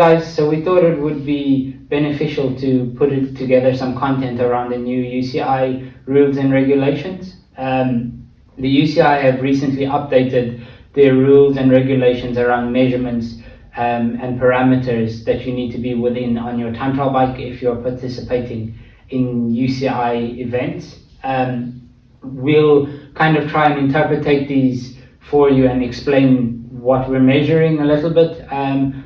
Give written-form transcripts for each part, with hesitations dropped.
guys, so we thought it would be beneficial to put it together some content around the new UCI rules and regulations. The UCI have recently updated their rules and regulations around measurements and parameters that you need to be within on your time trial bike if you're participating in UCI events. We'll kind of try and interpretate these for you and explain what we're measuring a little bit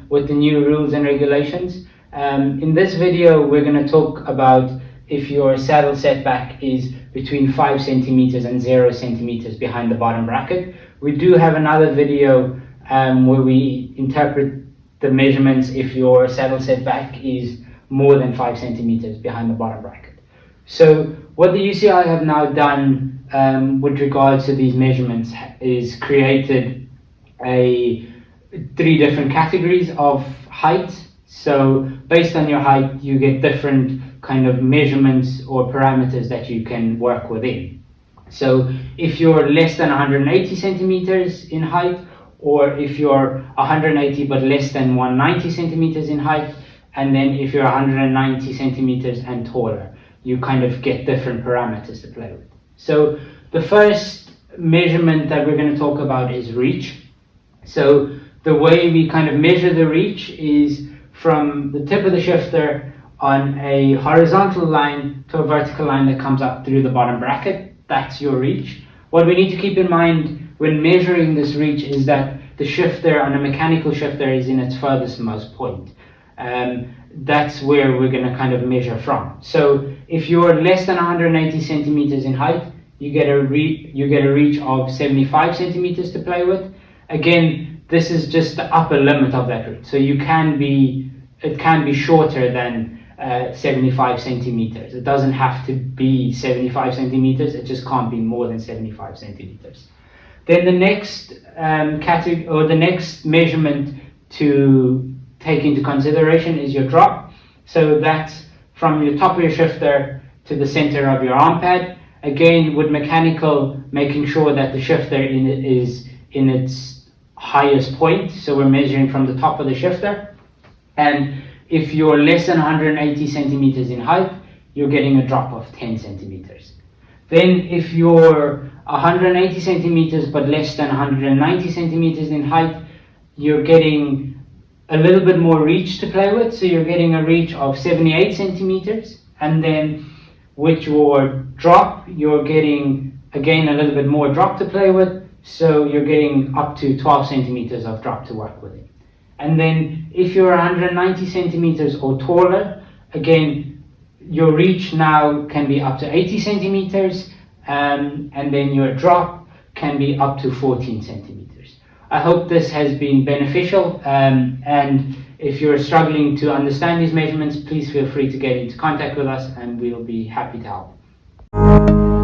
with the new rules and regulations. In this video, we're going to talk about if your saddle setback is between 5 centimeters and 0 centimeters behind the bottom bracket. We do have another video where we interpret the measurements if your saddle setback is more than 5 centimeters behind the bottom bracket. So what the UCI have now done with regards to these measurements is created 3 different categories of height. So based on your height, you get different kind of measurements or parameters that you can work within. So if you're less than 180 centimeters in height, or if you're 180 but less than 190 centimeters in height, and then if you're 190 centimeters and taller, you kind of get different parameters to play with. So the first measurement that we're going to talk about is reach. So the way we kind of measure the reach is from the tip of the shifter on a horizontal line to a vertical line that comes up through the bottom bracket. That's your reach. What we need to keep in mind when measuring this reach is that the shifter on a mechanical shifter is in its furthest most point. That's where we're going to kind of measure from. So if you're less than 180 centimeters in height, you get a reach of 75 centimeters to play with. Again, this is just the upper limit of that reach. So it can be shorter than 75 centimeters. It doesn't have to be 75 centimeters. It just can't be more than 75 centimeters. Then the next category, or the next measurement to take into consideration, is your drop. So that's from your top of your shifter to the center of your arm pad. Again, with mechanical, making sure that the shifter is in its highest point. So we're measuring from the top of the shifter. And if you're less than 180 centimeters in height, you're getting a drop of 10 centimeters. Then if you're 180 centimeters but less than 190 centimeters in height, you're getting a little bit more reach to play with. So you're getting a reach of 78 centimeters. And then with your drop, you're getting, again, a little bit more drop to play with. So you're getting up to 12 centimeters of drop to work with it. And then if you're 190 centimeters or taller, again, your reach now can be up to 80 centimeters, and then your drop can be up to 14 centimeters. I hope this has been beneficial, and if you're struggling to understand these measurements, please feel free to get into contact with us and we'll be happy to help.